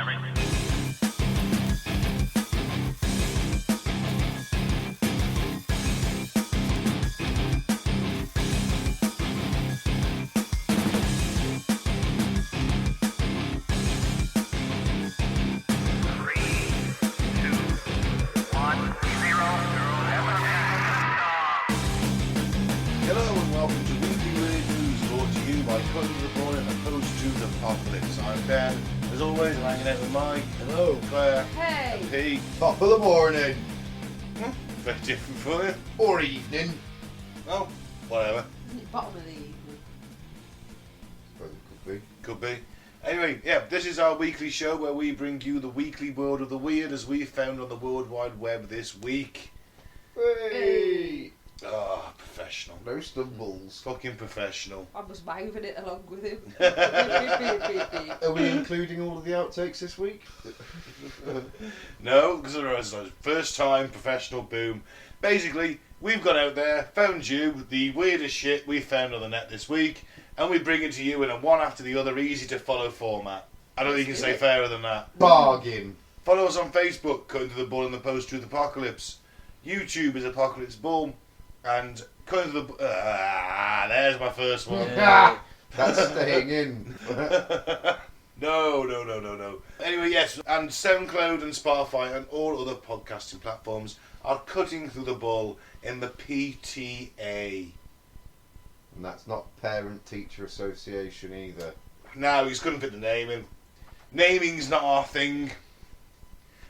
Discovery. As always, I'm hanging out with Mike. Hello. Claire. Hey. And Pete. Top of the morning. Very different for you. Or evening. Oh, whatever. Bottom of the evening. Well, it could be. Could be. Anyway, yeah, this is our weekly show where we bring you the weekly world of the weird as we found on the World Wide Web this week. Hey! Ah, professional. No stumbles. Fucking professional. I was mouthing it along with him. Are we including all of the outtakes this week? No, because otherwise it's first time, professional, boom. Basically, we've gone out there, found you the weirdest shit we found on the net this week, and we bring it to you in a one after the other, easy to follow format. I don't think you can say fairer than that. Bargain. Follow us on Facebook, Cutting to the Bull and the Post-Truth Apocalypse. YouTube is Apocalypse Bull, and Cutting to the there's my first one. Yeah. That's staying in. No. Anyway, yes, and SoundCloud and Spotify and all other podcasting platforms are Cutting Through the Bull in the PTA. And that's not Parent Teacher Association either. Now, he's couldn't fit the name in. Naming's not our thing.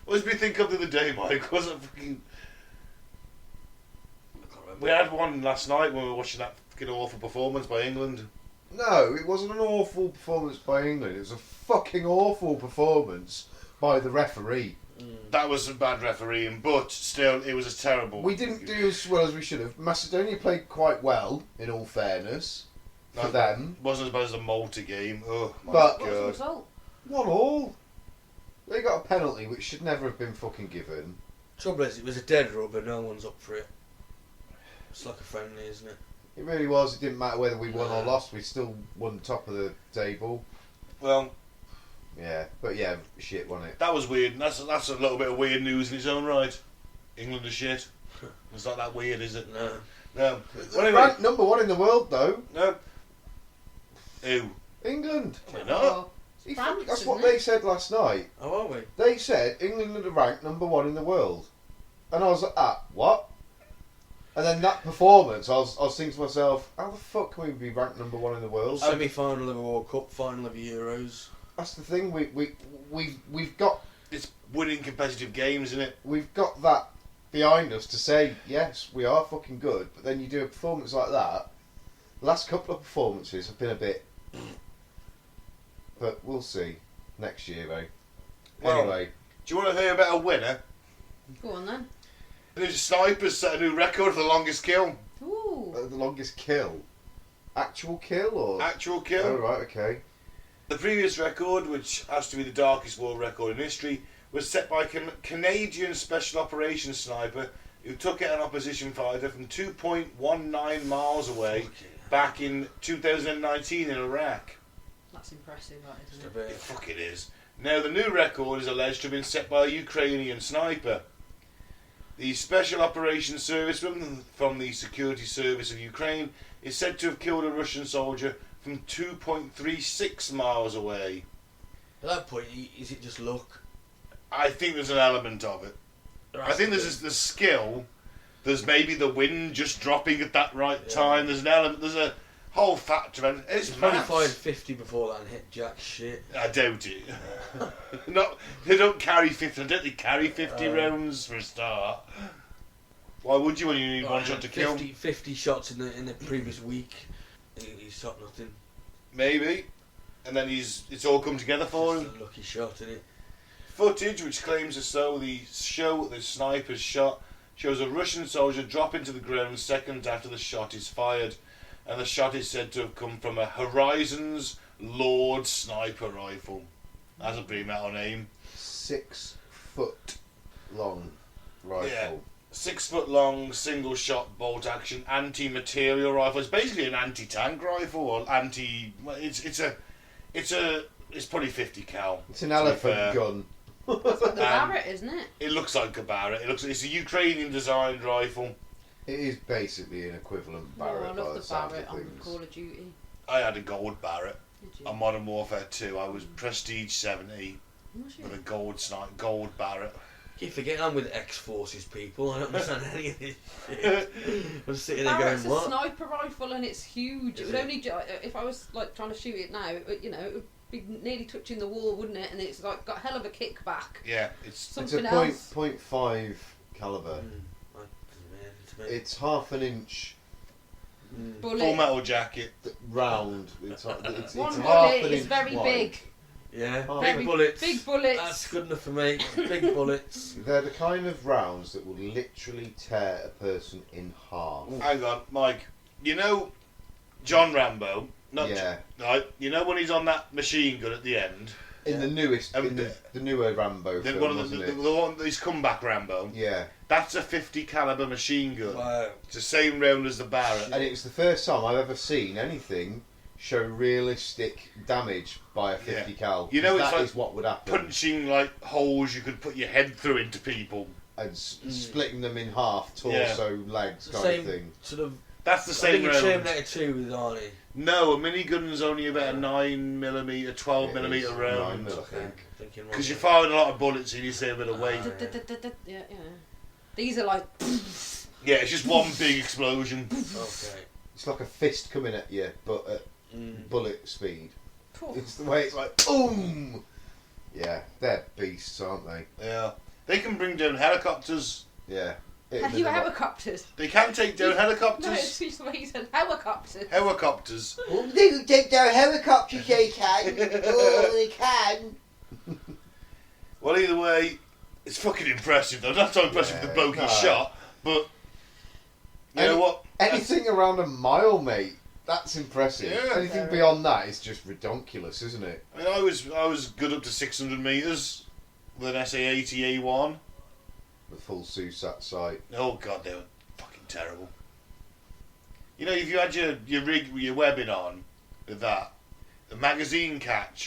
What did we think of the other day, Mike? Wasn't fucking... We had one last night when we were watching that fucking awful performance by England. No, it wasn't an awful performance by England. It was a fucking awful performance by the referee. That was a bad refereeing, but still, it was a terrible... We didn't do as well as we should have. Macedonia played quite well, in all fairness, for them. Wasn't as bad as the Malta game. Oh, my But- What's the God. result? 1-1. They got a penalty which should never have been fucking given. Trouble is, it was a dead rubber, no one's up for it. It's like a friendly, isn't it? It really was. It didn't matter whether we won or lost. We still won top of the table. Well, Yeah, but yeah, shit, wasn't it? that was weird. That's a little bit of weird news in its own right. England is shit. It's not that weird, is it? No. No. Well, anyway, Ranked number 1 in the world, though. no. Who? England. We're not. Oh, He France, fucking- that's isn't what it? they said last night. How are we? They said England are ranked number 1 in the world. And I was like, what? And then that performance, I was thinking to myself, how the fuck can we be ranked number 1 in the world? Semi-final of a World Cup, final of a Euros. That's the thing. We've got It's winning competitive games, isn't it? that behind us to say yes, we are fucking good. But then you do a performance like that. The last couple of performances have been a bit, but we'll see next year, eh? Well, Anyway, do you want to hear about a winner? Go on then. The snipers set a new record for the longest kill. Ooh. the longest kill, actual kill or Actual kill. Oh right, okay. The previous record, which has to be the darkest world record in history, was set by a Canadian Special Operations sniper who took out an opposition fighter from 2.19 miles away back in 2019 in Iraq. That's impressive, that Just isn't a it? bit. Fuck it is. Now, the new record is alleged to have been set by a Ukrainian sniper. The Special Operations Serviceman from the Security Service of Ukraine is said to have killed a Russian soldier from 2.36 miles away. At that point, is it just luck? I think there's an element of it. I think there's the skill. There's maybe the wind just dropping at that right time. There's an element. There's a whole factor. And it's Probably maths. fired 50 before that and hit jack shit. I doubt it. Not they don't carry 50. I don't think they carry 50 rounds for a start. Why would you when you need one shot to kill? 50 shots in the previous week. He's shot nothing. Maybe. And then it's all come together for him. Just a lucky shot, isn't it? Footage which claims to show the sniper's shot shows a Russian soldier drop into the ground seconds after the shot is fired, and the shot is said to have come from a Horizons Lord sniper rifle. That's a pretty metal name. 6 foot long rifle. Yeah. 6 foot long, single shot bolt action anti-material rifle. It's basically an anti-tank rifle or anti. It's a It's probably 50 cal. It's an to be elephant fair. gun. It's like the Barrett, isn't it? It looks like a Barrett. It's a Ukrainian designed rifle. It is basically an equivalent Barrett. Oh, I by love the the sound Barrett of on things. Call of Duty. I had a gold Barrett Did you? on Modern Warfare 2. I was Prestige 70 Was you? with a gold Barrett. Keep forgetting I'm with X-Forces people. I don't understand any of this shit. I'm sitting there Barrett's going, a what? sniper rifle and it's huge. Is it would it? only if I was like trying to shoot it now, it would be nearly touching the wall, wouldn't it? And it's like got a hell of a kickback. Yeah, it's Something It's a else. .5 caliber. It's half an inch Bullet. full metal jacket. round. It's half One an bullet is inch very wide. big. Yeah, Oh, big very bullets. Big bullets. That's good enough for me. Big bullets. They're the kind of rounds that will literally tear a person in half. Hang on, Mike. You know John Rambo? Yeah. Right. You know when he's on that machine gun at the end? In the newest, Um, in the newer Rambo The film, one of wasn't the it? one that he's comeback Rambo. Yeah. That's a 50 caliber machine gun. Wow. It's the same round as the Barrett. And it was the first time I've ever seen anything show realistic damage by a 50 cal. You know, it's that like is what would happen. Punching like holes you could put your head through into people. And splitting them in half, torso, legs, The kind same of thing. sort of. That's the I same think it's round. Terminator 2 with Arnie. No, a minigun's only about a 9mm, 12mm It is round. 9mm, I think. Thinking Because you're wrong. firing a lot of bullets and you save a bit of weight. Yeah. These are like. Yeah, it's just one big explosion. Okay. It's like a fist coming at you, but at bullet speed. It's the way it's like, boom! Yeah, they're beasts, aren't they? Yeah. They can bring down helicopters. Yeah. Have you helicopters? They can take down No, helicopters. it's just the way you said helicopters. Helicopters. Oh, they can take down helicopters, they can. Oh, they can. Well, either way, it's fucking impressive though. Not so impressive with the bloke he no. shot, but you know what? Anything around a mile, mate, that's impressive. Yeah. Anything beyond that is just ridiculous, isn't it? I mean, I was good up to 600 metres with an SA-80 A1. The full SUSAT sight. Oh god, they were fucking terrible. You know, if you had your rig with your webbing on with that, the magazine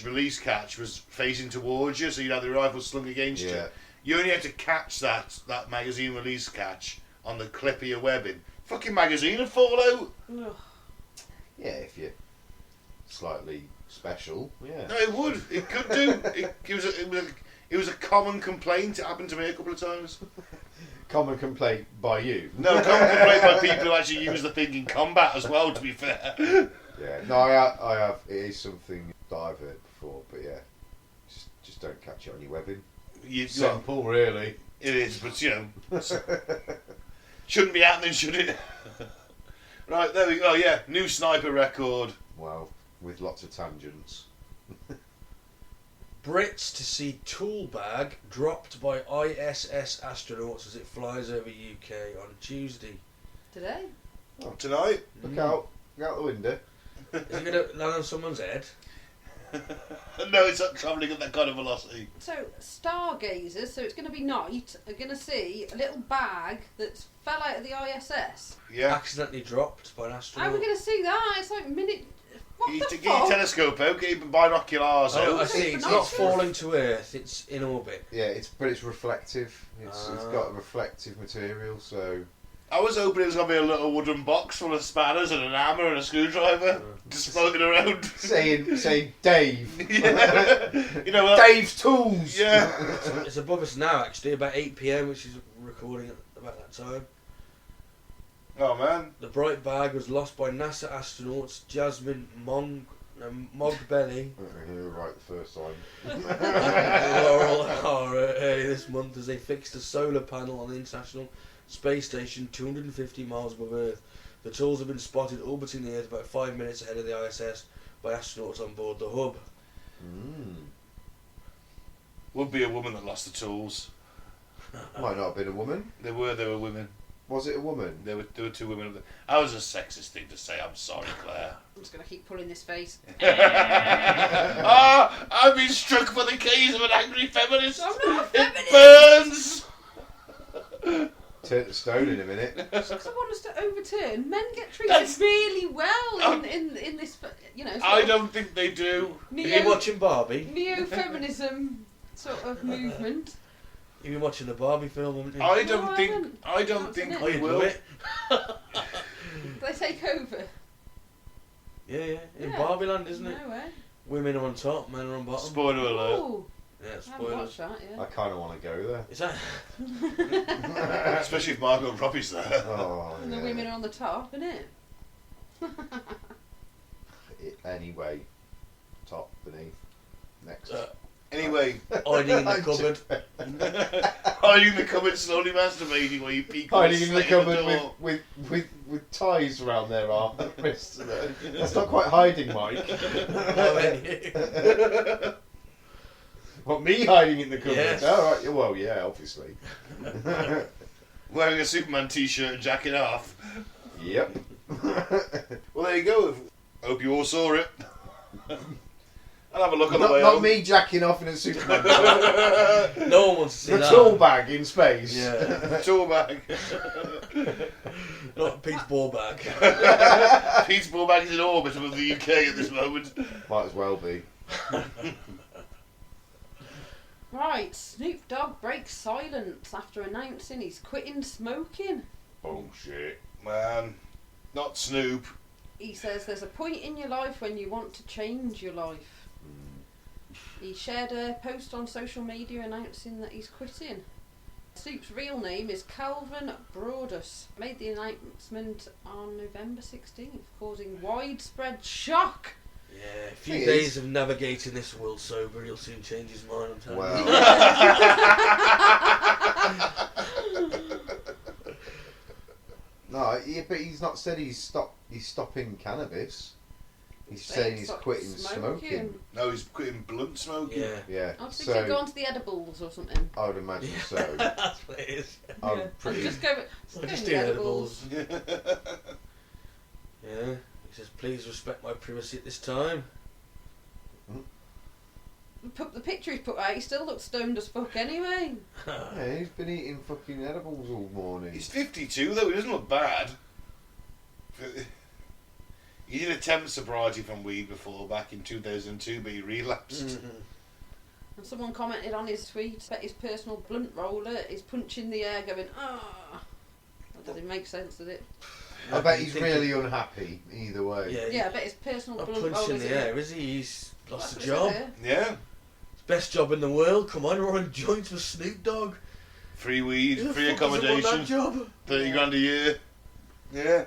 release catch was facing towards you, so you'd have the rifle slung against you. Yeah. You only had to catch that magazine release catch on the clip of your webbing. Fucking magazine would fall out. Ugh. Yeah, if you're slightly special, yeah. No, it would. It could do. It was a common complaint. It happened to me a couple of times. Common complaint by you. No, common complaint by people who actually use the thing in combat as well, to be fair. Yeah, no, I have. It is something that I've heard before, but yeah, just don't catch it on your webbing. Well, Simple, really. it is, but shouldn't be happening, should it? Right, there we go. Yeah, new sniper record. Wow, with lots of tangents. Brits to see tool bag dropped by ISS astronauts as it flies over UK on Tuesday. Today? Tonight? Look out the window. Is it going to land on someone's head? No, it's not travelling at that kind of velocity. So, stargazers, so it's going to be night, are going to see a little bag that's fell out of the ISS. Yeah. Accidentally dropped by an How are astronaut. we going to see that? It's like minute. What You the need to get your fuck? telescope out, get your binoculars Oh, I out. see. It's not Binoculars. falling to Earth. It's in orbit. Yeah, it's reflective. It's got a reflective material, so I was hoping it was going to be a little wooden box full of spanners and an hammer and a screwdriver just floating around. saying Dave. Yeah. You know what? Dave's tools. Yeah. It's above us now, actually, about 8 p.m, which is recording at about that time. Oh, man. The bright bag was lost by NASA astronauts Jasmine Mogbelly You were right the first time. and Laurel Hara early this month as they fixed a solar panel on the International Space Station 250 miles above Earth. The tools have been spotted orbiting the Earth about 5 minutes ahead of the ISS by astronauts on board the hub. Would be a woman that lost the tools. Might not have been a woman. They were women. Was it a woman? There were two women. That was a sexist thing to say. I'm sorry, Claire. I'm just going to keep pulling this face. Ah, I've been struck for the gaze of an angry feminist. I'm not a It feminist. burns. Turn to stone in a minute. Because I want us to overturn. Men get treated really well in this, you know. I don't think they do. Have you been watching Barbie? Neo-feminism sort of movement. You've been watching the Barbie film, haven't you? I No, don't I think. haven't. I don't That's think it. Oh, we you will. do it? They take over. Yeah. In Yeah. Barbie Land, isn't it? No way. Women are on top, men are on bottom. Spoiler alert. Oh, Yeah, I haven't spoilers. watched that I yet. kind of want to go there. Is that? Especially if Margot Robbie's there. Oh, And the yeah. women are on the top, isn't it? Anyway, top, beneath, next. Anyway, Hiding in the cupboard. hiding in the cupboard, slowly masturbating while you peek. Hiding in the slit in cupboard door. with ties around their arm and wrists. That's not quite hiding, Mike. What, me hiding in the cupboard? Yes. Oh, right. Well, yeah, obviously. Wearing a Superman t-shirt and jacking off. Yep. Well, there you go. Hope you all saw it. I'll have a look on the Not, way not home. me jacking off in a Superman top. No one wants to see The that. tool bag in space. Yeah. Tool bag. Not Pete's ball bag. Pete's ball bag is in orbit above the UK at this moment. Might as well be. Right, Snoop Dogg breaks silence after announcing he's quitting smoking. Bullshit, man. Not Snoop. He says there's a point in your life when you want to change your life. He shared a post on social media announcing that he's quitting. Snoop's real name is Calvin Broadus. Made the announcement on November 16th, causing widespread shock. Yeah, a few It days is. of navigating this world sober, he'll soon change his mind, I'm telling Well. you. No, yeah, but he's not said he's stopping cannabis. He's Saying saying he's stop quitting smoking. No, he's quitting blunt smoking. Yeah. Yeah. I was thinking go So on to the edibles or something. I would imagine so. That's what it is. I'm Yeah. pretty. Just go with I'll just the do edibles. Yeah. He says, please respect my privacy at this time. The picture he's put out, he still looks stoned as fuck anyway. Yeah, he's been eating fucking edibles all morning. He's 52 though, he doesn't look bad. He did attempt sobriety from weed before, back in 2002, but he relapsed. Mm-hmm. And someone commented on his tweet that his personal blunt roller is punching the air going, ah. That doesn't make sense, does it? I bet he's really unhappy either way. Yeah, Yeah, I bet his personal not blunt punching roller the air, is he? He's lost a That's job. it. Yeah, Best job in the world. Come on, we're on joints for Snoop Dogg. free weed, Who the free fuck doesn't want accommodation, that job? 30 grand a year. Yeah.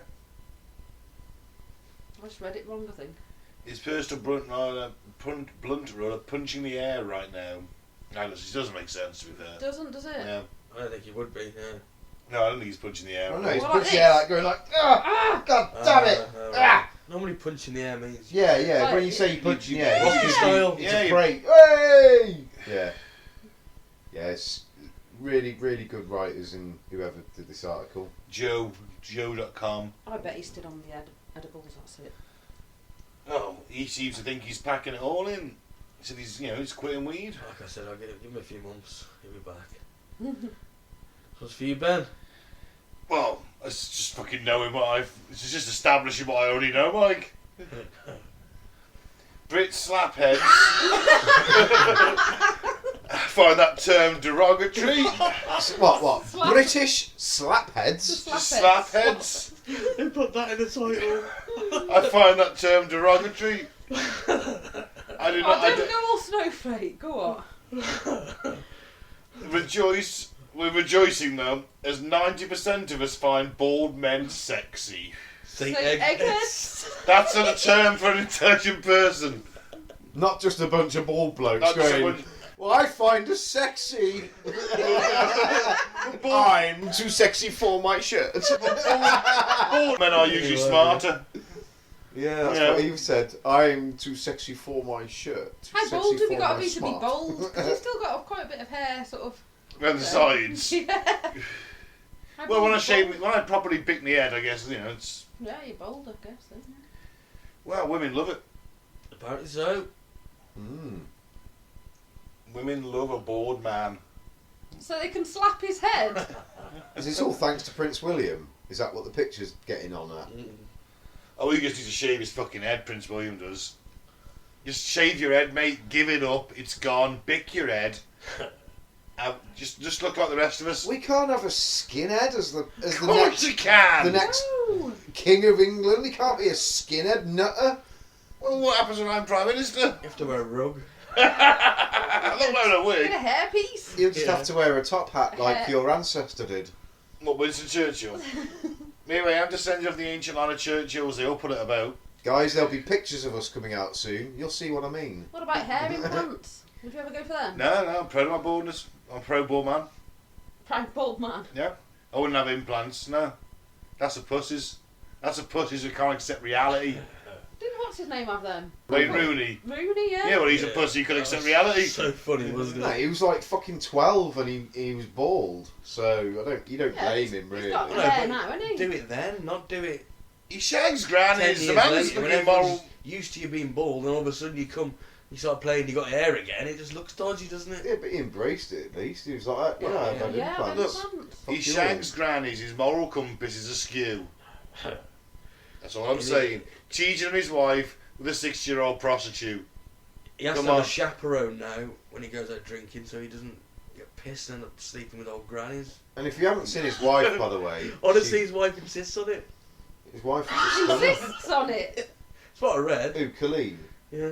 I just read it wrong, I think. His personal blunt roller punching the air right now. No, it doesn't make sense to be fair. Doesn't, does it? Yeah. I don't think he would be, yeah. No, I don't think he's punching the air. I don't know, he's Well, like pushing the air this. like going like, ah, god damn it! Ah! Normally punching the air means... Yeah, yeah. Like, when you say you punch in the air, Rocky it's just style. It's Yeah, a you- break. Hey! Yeah. Yeah, it's really, really good writers in whoever did this article. Joe.com. I bet he's still on the edibles, that's it. Oh, he seems to think he's packing it all in. He said he's quitting weed. Like I said, I'll give him a few months. He'll be back. What's for you, Ben? Well, it's just fucking knowing it's just establishing what I already know, Mike. Brit slapheads find that term derogatory. What? Slap- British slapheads? Just Slapheads. slapheads. They put that in the title. I find that term derogatory. I do not. Oh, don't go all snowflake, go on. We're rejoicing though, as 90% of us find bald men sexy. Say Say eggheads. That's not a term for an intelligent person. Not just a bunch of bald blokes Not just a going, bunch- well, I find us sexy. I'm too sexy for my shirt. Bald men are usually smarter. Yeah, that's Yeah. what he said. I'm too sexy for my shirt. Too How sexy bold have for you got my to be smart. bold? Because you've still got quite a bit of hair, sort of. Around the sides. Yeah. How Well, when bold- when I properly pick my head, I guess, it's... Yeah, you're bold, I guess, then. Well, women love it. Apparently so. Mm. Women love a bald man. So they can slap his head. Is this all thanks to Prince William? Is that what the picture's getting on at? Oh, he just needs to shave his fucking head, Prince William does. Just shave your head, mate. Give it up. It's gone. Bick your head. Just look like the rest of us. We can't have a skinhead as the Of course you can. the next No. king of England. He can't be a skinhead nutter. Well, what happens when I'm Prime Minister? You have to wear a rug. I'm not wearing a Get wig. a hairpiece. You just Yeah. have to wear a top hat like your ancestor did. What, Winston Churchill? Anyway, I'm descendant of the ancient line of Churchills. They all put it about. Guys, there'll be pictures of us coming out soon. You'll see what I mean. What about hair implants? Would you ever go for them? No, I'm proud of my baldness. I'm a pro-bald man. Frank Bald Man. Yeah. I wouldn't have implants, no. That's a pussies. That's a pussies who can't accept reality. Didn't what's his name have them? Wayne Rooney. Rooney, yeah. Yeah, well, he's a Yeah. pussy who can That accept was reality. So funny, wasn't No, it? he was like fucking 12 and he was bald. So you don't Yeah, blame him he's really. got No, hair but now, isn't he? Do it then, not do it He shags 10 grannies. years The man's later when fucking everyone's moral. used to you being bald and all of a sudden you start playing, you got hair again, it just looks dodgy, doesn't it? Yeah, but he embraced it at least. He was like, yeah, I've had Yeah, I've had implants. implants. He Fuck shags grannies. His moral compass is askew. That's all I'm saying. Cheating on his wife with a 6-year-old prostitute. He has Come to have on. a chaperone now when he goes out drinking so he doesn't get pissed and end up sleeping with old grannies. And if you haven't seen his wife, by the way, Honestly, his wife insists on it. his wife is a stunner. Insists on it. It's what I read. Who, Colleen? Yeah.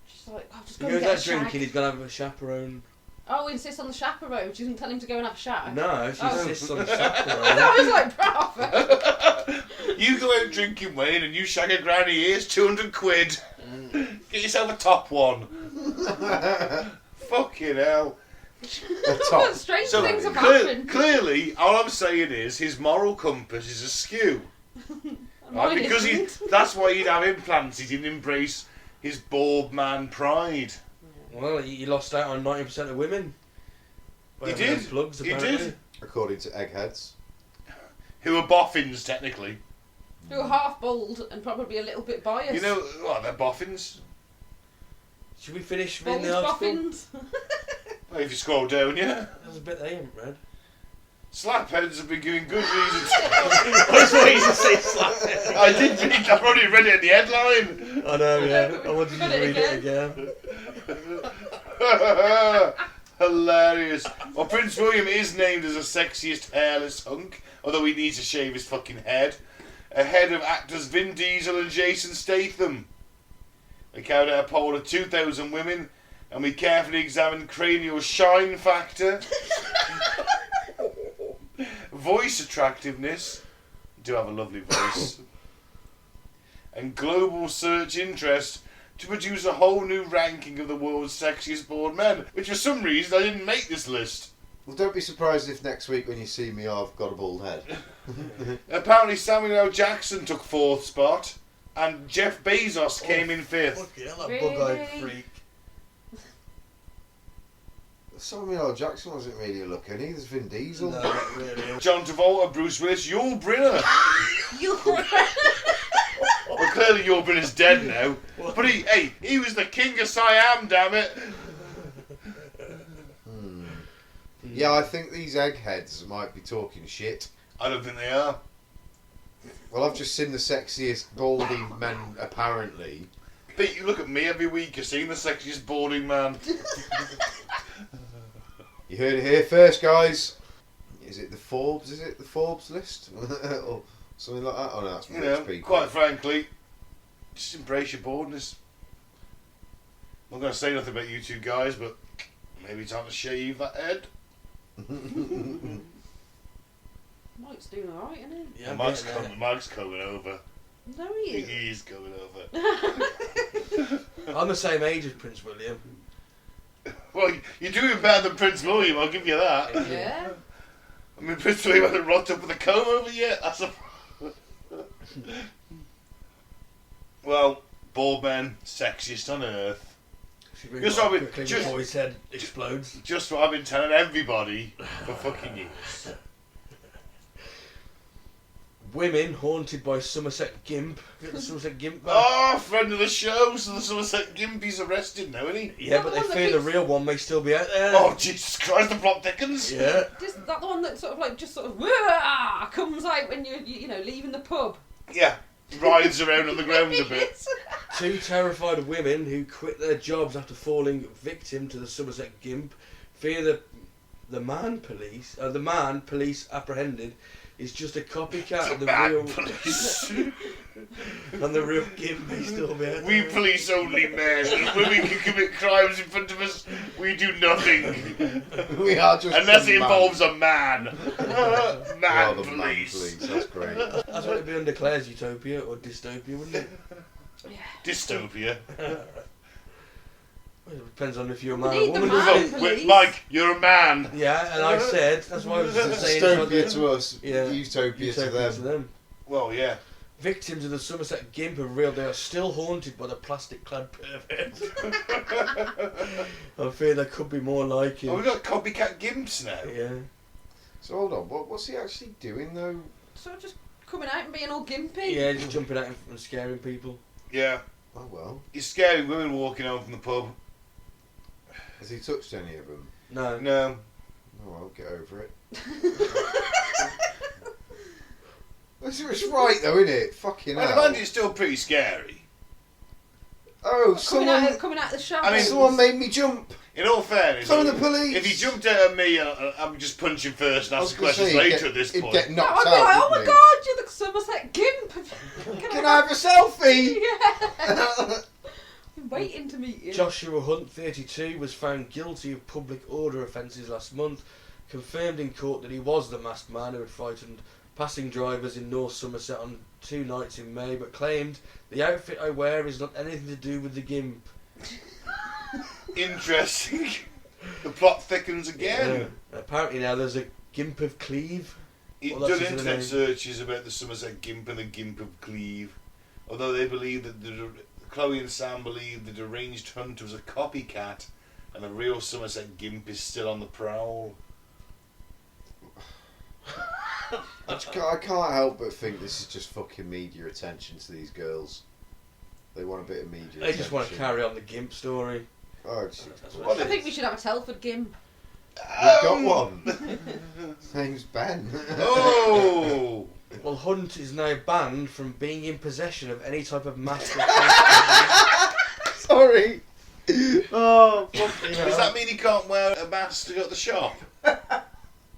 She's like, oh, just He go and goes get a out drinking, shag. he's going to have a chaperone. Oh, insists on the chaperone. She doesn't tell him to go and have a shag. No, she Oh. insists on the That chaperone. was like bravo. You go out drinking, Wayne, and you shag a granny. Here's 200 quid. Get yourself a top one. Fucking hell. A top. Strange So things have happened. clearly, all I'm saying is his moral compass is askew. Right? Mine Because isn't. that's why he'd have implants. He didn't embrace his bald man pride. Well, he lost out on 90% of women. By He having did. them Plugs, He apparently. did. According to Eggheads. Who are boffins, technically. Who are half bald and probably a little bit biased. You know, what, they're boffins. Should we finish Bald reading the article? boffins. Well, if you scroll down, yeah. There's a bit they haven't read. Slapheads have been giving good reasons. I was waiting to say slaphead. I did read, I've already read it in the headline. I know, yeah. but I wanted you to read it read it again. Hilarious. Well, Prince William is named as the sexiest hairless hunk, although he needs to shave his fucking head. Ahead of actors Vin Diesel and Jason Statham. We carried out a poll of 2,000 women, and we carefully examined cranial shine factor, voice attractiveness, do have a lovely voice, and global search interest to produce a whole new ranking of the world's sexiest bald men, which for some reason I didn't make this list. Well, don't be surprised if next week when you see me I've got a bald head. Apparently Samuel L. Jackson took 4th spot, and Jeff Bezos came in 5th. Fucking hell, that Really? bug-eyed freak. Samuel L. Jackson wasn't really looking, neither's Vin Diesel. No, not really. John Travolta, Bruce Willis, Yul Brynner. You. Well, clearly Yul Brynner's dead now. But he was the king of Siam, damn it. Yeah, I think these eggheads might be talking shit. I don't think they are. Well, I've just seen the sexiest balding men, apparently. Pete, you look at me every week, you're seeing the sexiest balding man. You heard it here first, guys. Is it the Forbes? Is it the Forbes list? Or something like that? Oh, no, that's You rich know, people. quite frankly, just embrace your baldness. I'm not going to say nothing about you two guys, but maybe time to shave that head. Mike's doing alright, isn't he? Yeah, Mike's yeah, coming over. No, he isn't. He's coming over. I'm the same age as Prince William. Well, you're doing better than Prince William, I'll give you that. Yeah. I mean, Prince William hasn't rocked up with a comb over yet. That's a... Well, bald men, sexiest on earth. Should we Just go so we- quickly just- before his head explodes? Just what I've been telling everybody for fucking years. Women haunted by Somerset Gimp. Get the Somerset Gimp back? Oh, friend of the show, so the Somerset Gimp, he's arrested now, isn't he? Yeah, but they fear the real one may still be out there. Oh, Jesus Christ, the plot thickens. Yeah. Just that the one that sort of like "Wah!" comes out when you're leaving the pub. Yeah, writhes around on the ground a bit. Two terrified women who quit their jobs after falling victim to the Somerset Gimp fear the man police apprehended is just a copycat of the real police. and the real Gimp may still be out We there. police only men. When we can commit crimes in front of us, we do nothing. We are just Unless the it man. involves a man. We Man are the man police. police. That's great. That's what it'd be under Clair's utopia or dystopia, wouldn't it? Yeah. Dystopia. Well, it depends on if you're a We man or need a the woman. man. Oh, police. wait, Mike, you're a man. Yeah, and I said that's why I was saying Dystopia to us, Yeah. utopia to them. Well, yeah. Victims of the Somerset Gimp have revealed they are still haunted by the plastic-clad pervert. I fear there could be more like Oh, him. we've got copycat gimps now. Yeah. So hold on, what's he actually doing though? So just coming out and being all gimpy. Yeah, just jumping at him and scaring people. Yeah. Oh well, He's scaring women walking home from the pub. has he touched any of them? No. No. Oh well, get over it. It's right though, isn't it? Fucking I hell. imagine it's still pretty scary. Oh, Coming out of the shower. I mean, someone made me jump. In all fairness, Phone the police. if he jumped out at me, I'm just punching first and I was ask gonna questions say, later at this he'd point. get No, knocked I'd be like, out. oh my wouldn't god, you're the Somerset Gimp. Can I have a selfie? Yeah. I'm waiting to meet you. Joshua Hunt, 32, was found guilty of public order offences last month, confirmed in court that he was the masked man who had frightened passing drivers in North Somerset on 2 nights in May, but claimed the outfit I wear is not anything to do with the Gimp. Interesting. The plot thickens again. Yeah. Apparently now there's a Gimp of Cleve. He'd Well, done that's just the internet name. searches about the Somerset Gimp and the Gimp of Cleve. Although they believe that Chloe and Sam believe the deranged Hunt was a copycat and the real Somerset Gimp is still on the prowl. I can't help but think this is just fucking media attention to these girls. They want a bit of media They attention. just want to carry on the Gimp story. Oh, it's, That's What what I it think is. we should have a Telford Gimp. we've got one. His name's Ben. Oh! Well, Hunt is now banned from being in possession of any type of mask. Sorry. Oh, fucking Does that mean he can't wear a mask to go to the shop?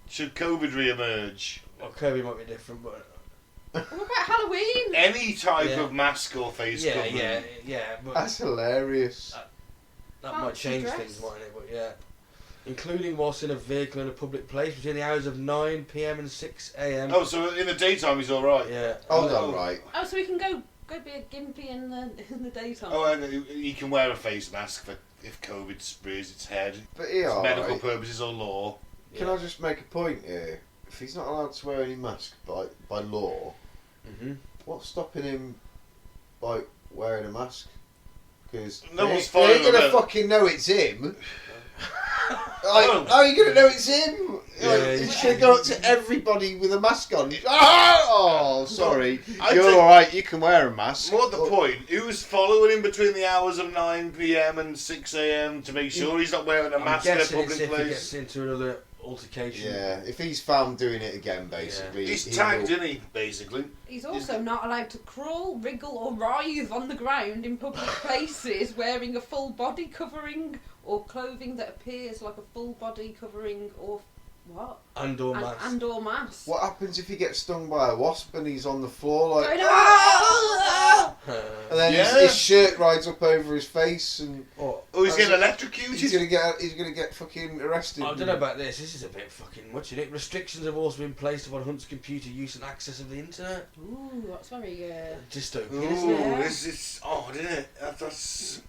Should COVID re-emerge? Well, Kirby might be different, but What about Halloween? Any type Yeah. of mask or face yeah, covering. but That's hilarious. that might Fancy change dress. things, mightn't it? But yeah, including whilst in a vehicle in a public place between the hours of 9 p.m. and 6 a.m. Oh, so in the daytime he's alright? Yeah. Hold Oh. on, right. Oh, so we can go be a gimpy in the daytime. Oh, and he can wear a face mask for if COVID spreads its head. But yeah, For medical alright. purposes or law. Can I just make a point here? If he's not allowed to wear any mask by law, Mhm. what's stopping him by wearing a mask? Because No one's they ain't following gonna him. fucking know it's him. Oh. How are you gonna know it's him? Yeah, He's yeah. gonna go up to everybody with a mask on. Oh, sorry. I You're think- alright, you can wear a mask. More the point, who's following him between the hours of 9 p.m. and 6 a.m. to make sure he's not wearing a I'm mask in a guessing it's public if he place? gets into another altercation. Yeah, if he's found doing it again, basically. He's he tagged, will- isn't he, basically? He's also not allowed to crawl, wriggle or writhe on the ground in public places wearing a full body covering or clothing that appears like a full body covering or what? And/or mask. And or mask. What happens if he gets stung by a wasp and he's on the floor like... Going, "Ah!" And then Yeah. his shirt rides up over his face and... Or, Oh, he's getting He's electrocuted? gonna get fucking arrested. I don't know about this. This is a bit fucking much, isn't it? Restrictions have also been placed upon Hunt's computer use and access of the internet. Ooh, that's very Dystopian, isn't Ooh, it? Yeah. this is odd, isn't it? That's...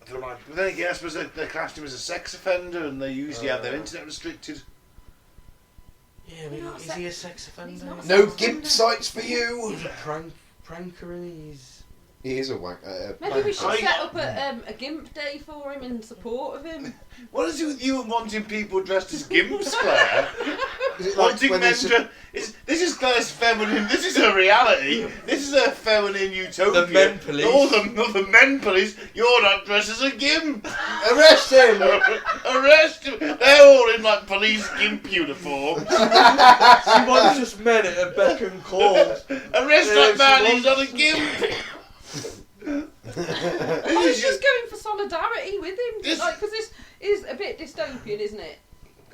I don't like... But then again, I suppose they classed him as a sex offender and they usually have their internet restricted. Yeah, but Not is sex- he a sex offender? he's not a No sex gimp offender. sites for you! He's a pranker and he's... He is a wank. Maybe we should I- set up a gimp day for him in support of him. What is it with you wanting people dressed as gimps, Claire? Is it like Wanting when men they to... This is Claire's feminine... This is her reality. This is her feminine utopia. The men police. The men police. You're not dressed as a gimp. arrest him? Arrest him. They're all in like police gimp uniforms. She wants just men at a beck and call. Arrest that man, he's not a gimp. I was just going for solidarity with him, This- because this is a bit dystopian, isn't it?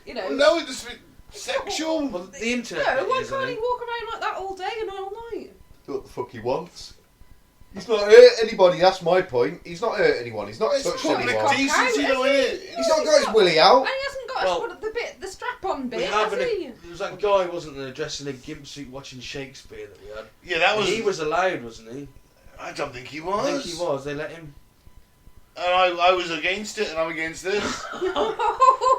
You know. No, it's sexual. Well, the internet. No, why isn't can't he it? walk around like that all day and all night? Do what the fuck he wants. He's not hurt anybody, that's my point. He's not hurt anyone, he's not It's touched public anyone. decency, though, isn't it? He's not got his willy out. And he hasn't got Well, the strap-on We bit, have has he? there was that guy, wasn't there, dressed in a gimp suit watching Shakespeare that we had. Yeah, that was. He was allowed, wasn't he? I don't think he I was. think he was. They let him. And I was against it, and I'm against this.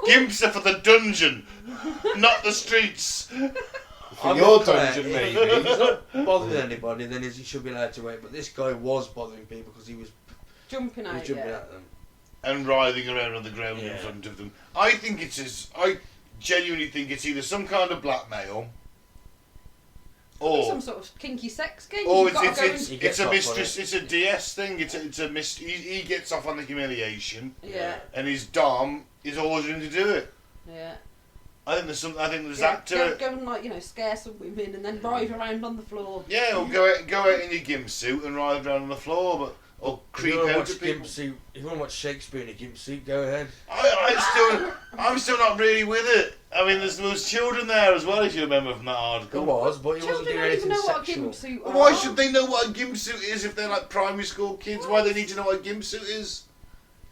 Gimps are for the dungeon, not the streets. For I'm your not Clair. dungeon, If maybe. he's not bothering anybody, then he should be allowed to wait. But this guy was bothering people because he was Jumping out, jumping yeah. at them. And writhing around on the ground in Yeah. front of them. I genuinely think it's either some kind of blackmail, or Some sort of kinky sex game. or You've gotta go He it's gets a off on mistress. It's a DS thing. It's a he gets off on the humiliation, Yeah, and his dom is ordering him to do it. yeah. I think there's Yeah, that to go, it. go and scare some women and then writhe around on the floor. Yeah, or go out in your gimp suit and ride around on the floor, or If creep you want to out watch at people. gimp suit, if you want to watch Shakespeare in a gimp suit, go ahead. I'm still not really with it. I mean, there was children there as well, if you remember from that It article. was, but he wasn't Children doing don't even anything know what a sexual. gimp suit Well, are. why should they know what a gimp suit is if they're like primary school kids? Why they need to know what a gimp suit is?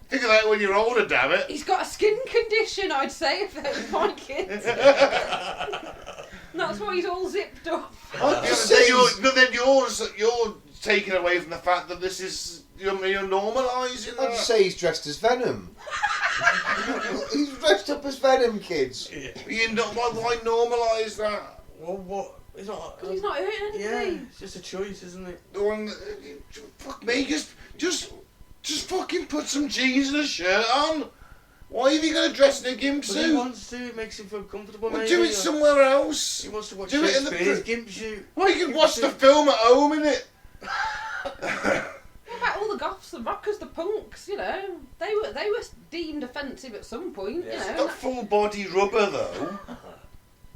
Think of that when you're older, damn it. He's got a skin condition, I'd say, if that was my kid. That's why he's all zipped up. I'd Yeah, just but say then you're taken away from the fact that this is you're normalising I'd that. say he's dressed as Venom. He's dressed up as Venom, kids. Why normalise that? Well, what? He's not. Because he's not hurting Yeah, anybody. it's just a choice, isn't it? Fuck me, just fucking put some jeans and a shirt on. Why have you got to dress in a gimp But he suit? wants to. It makes him feel comfortable. Well, maybe, do it or- somewhere else. He wants to watch do it in the Shakespeare in his gimp suit. Well, you can watch the film at home, innit? What about all the goths, the rockers, the punks? You know, they were deemed offensive at some point. Yeah. You know. Not full body rubber though.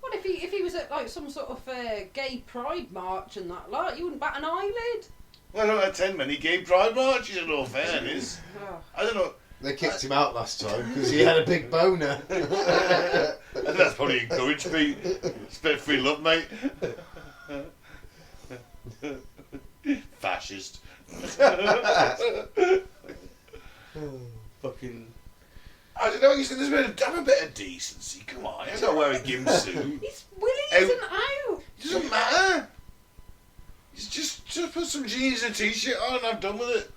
What if he was at like some sort of gay pride march and that? Like, you wouldn't bat an eyelid. Well, I don't attend many gay pride marches in all fairness. Oh. I don't know. They kicked him out last time because he had a big boner. And that's probably encouraged me. It's a bit of free love, mate. Fascist. Fucking. I don't know. Have a bit of decency. Come on, I don't wear a gimp suit. His willy Oh. isn't out. It doesn't matter. It's just put some jeans and a t-shirt on and I'm done with it.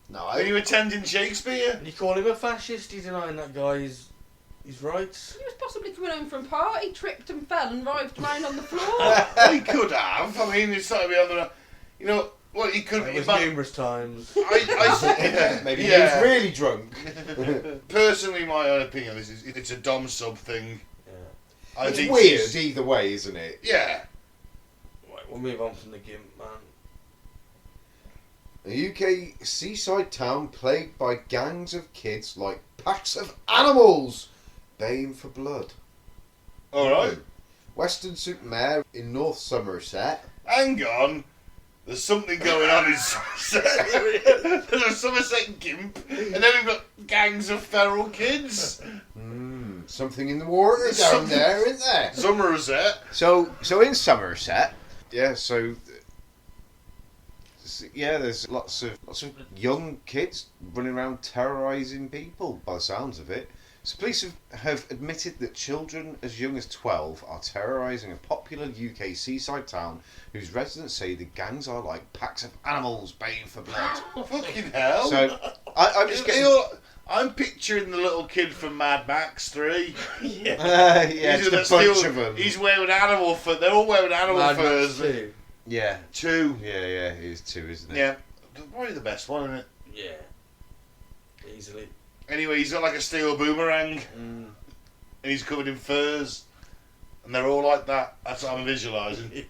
No, Are you attending Shakespeare? And you call him a fascist? He's denying that guy his rights. He was possibly coming home from a party, tripped and fell and writhed around on the floor. Well, he could have. I mean, it's like to be on the. You know, well, he could. It was but numerous times. maybe yeah. he was really drunk. Personally, my own opinion on this is it's a dom sub thing. Yeah. I It's think weird she's- either way, isn't it? Yeah. Right, we'll move on from the gimp, man. A UK seaside town plagued by gangs of kids like packs of animals, baying for blood. All right. Weston-super-Mare in North Somerset. Hang on. There's something going on in Somerset. There's a Somerset Gimp, and then we've got gangs of feral kids. Something in the water There's down something- there, isn't there? Somerset. So in Somerset, there's lots of young kids running around terrorising people. By the sounds of it, so police have admitted that children as young as 12 are terrorising a popular UK seaside town, whose residents say the gangs are like packs of animals baying for blood. Fucking hell. So I'm just getting. I'm picturing the little kid from Mad Max 3. Yeah, He's just in a a bunch steel- of them. He's wearing animal fur. They're all wearing animal Mad furs. Max 2. Yeah, 2. yeah, it is 2, isn't it? Yeah. Probably the best one, isn't it? Yeah. Easily. Anyway, he's got like a steel boomerang, Mm. and he's covered in furs. And they're all like that. That's what I'm visualising.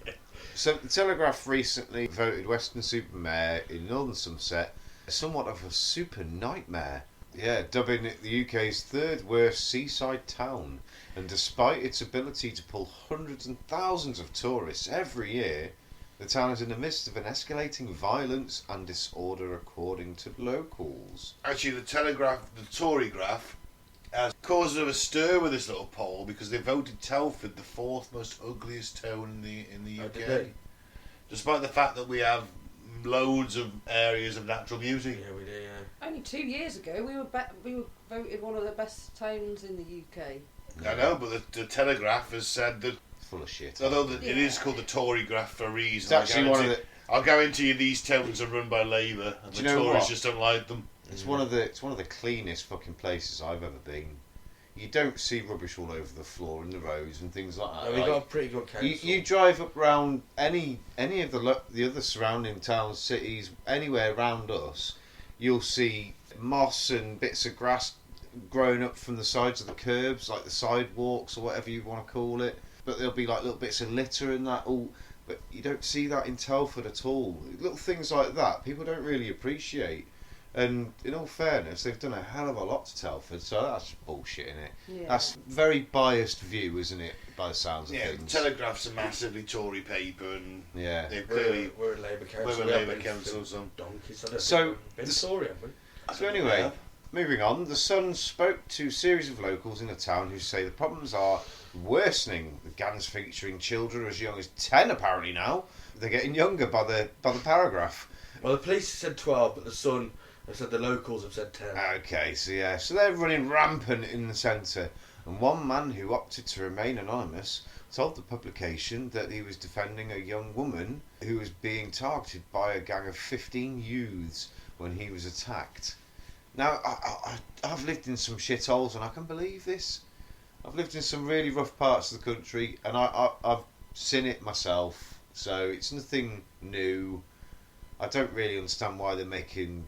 So the Telegraph recently voted Weston-super-Mare in northern Somerset somewhat of a super nightmare. Yeah, dubbing it the UK's third worst seaside town. And despite its ability to pull hundreds and thousands of tourists every year, the town is in the midst of an escalating violence and disorder, according to locals. Actually, the Tory graph, has caused a bit of a stir with this little poll because they voted Telford the fourth most ugliest town in the UK. did they? Despite the fact that we have loads of areas of natural beauty. Yeah, we do. Yeah. Only 2 years ago, we were voted one of the best towns in the UK. I know, but the Telegraph has said that Full of shit. although it is called the Tory graph for a reason, It's actually one of the. I'll guarantee you these towns are run by Labour, and Do the you know Tories what? just don't like them. It's one of the cleanest fucking places I've ever been. You don't see rubbish all over the floor in the roads and things like that. No, we got a pretty good council. You drive up round any of the other surrounding towns, cities, anywhere around us, you'll see moss and bits of grass growing up from the sides of the curbs, like the sidewalks or whatever you want to call it. But there'll be like little bits of litter and that all. But you don't see that in Telford at all. Little things like that people don't really appreciate. And in all fairness, they've done a hell of a lot to Telford, so that's bullshit, innit? Yeah. That's a very biased view, isn't it, by the sounds of Yeah, the things? Telegraph's a massively Tory paper, and Yeah. they've clearly We're a Labour council. we're a We have Labour been council, so donkeys. I don't So, think we've been Tory, have we? So anyway, moving on, the Sun spoke to a series of locals in the town who say the problems are worsening, with gangs featuring children as young as 10 apparently now. They're getting younger by the paragraph. Well, the police said 12, but the Sun have said the locals have said 10. Okay, so they're running rampant in the centre. And one man who opted to remain anonymous told the publication that he was defending a young woman who was being targeted by a gang of 15 youths when he was attacked. Now, I've lived in some shitholes and I can believe this. I've lived in some really rough parts of the country and I've seen it myself, so it's nothing new. I don't really understand why they're making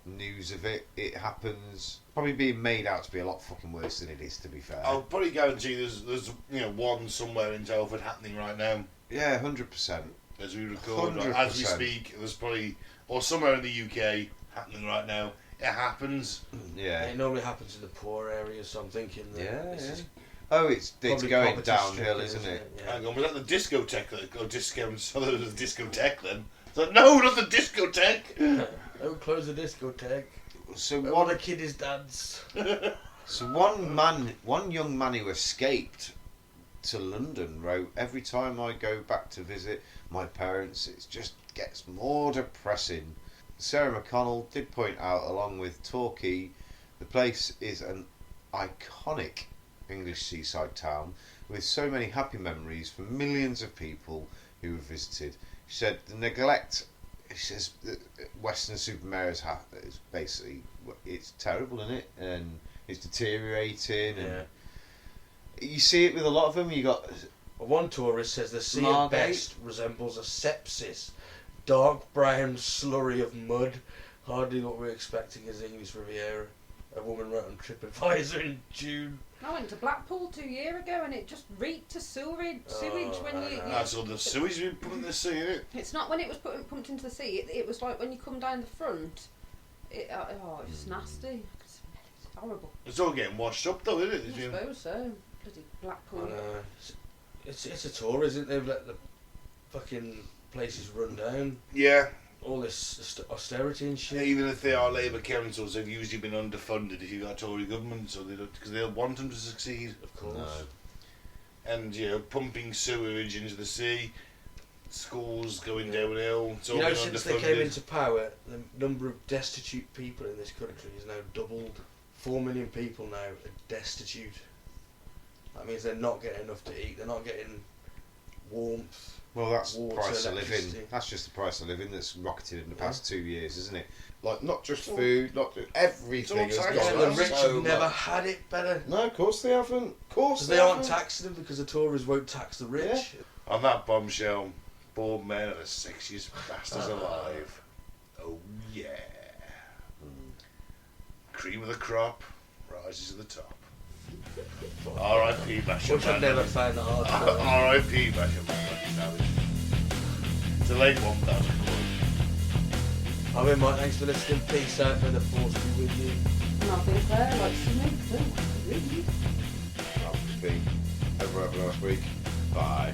news of it. It happens. Probably being made out to be a lot fucking worse than it is, to be fair. I'll probably guarantee there's one somewhere in Telford happening right now. Yeah, 100%. As we record, 100%. as we speak, there's probably, or somewhere in the UK happening right now. It happens. Yeah. It normally happens in the poor areas, so I'm thinking that Yeah, this yeah. is Oh, it's probably going poverty downhill, stricken, isn't it? Yeah. Hang on, was that the discotheque? So there was a discotheque then. So, no, not the discotheque. Don't close the discotheque. So All one the kiddies dance. one young man who escaped to London wrote, "Every time I go back to visit my parents, it just gets more depressing." Sarah McConnell did point out, along with Torquay, the place is an iconic English seaside town with so many happy memories for millions of people who have visited. She said the neglect, she says that Weston-super-Mare is basically, it's terrible, isn't it? And it's deteriorating. Yeah. And you see it with a lot of them. You got One tourist says the sea at Margate. best resembles a sepsis. Dark brown slurry of mud. Hardly what we're expecting as English Riviera. A woman wrote on TripAdvisor in June. I went to Blackpool 2 years ago and it just reeked of sewage when I you... know. That's all the sewage we put in the sea, isn't it? It's not when it was pumped into the sea. It was like when you come down the front. It's nasty. It's horrible. It's all getting washed up though, isn't it? I It's been- suppose so. Bloody Blackpool. And, it's a tour, isn't it? They've let the fucking places run down. Yeah, All this austerity and shit. even if they are Labour councils, they've usually been underfunded if you've got a Tory government, so because they'll want them to succeed. Of course. No. And pumping sewage into the sea, schools going downhill. It's all You know, been since underfunded. they came into power, the number of destitute people in this country has now doubled. 4 million people now are destitute. That means they're not getting enough to eat. They're not getting warmth. Well, that's the Water, price of living. electricity. That's just the price of living that's rocketed in the past 2 years, isn't it? Like, not just Well, food, not just everything it's all has taxed gone on. the up rich so have never much. had it better. No, of course they haven't. Of course Because they aren't taxing them because the Tories won't tax the rich. On that bombshell, bald men are the sexiest bastards alive. Oh yeah. Cream of the crop rises to the top. R.I.P. Masher Which I've never found that hard to do. R.I.P. Masher Man. It's a late one, that was a I've been Mike, thanks for listening. Peace out, may the force be with you. And I've been Claire, like something. Don't read. I've been over last week. Bye.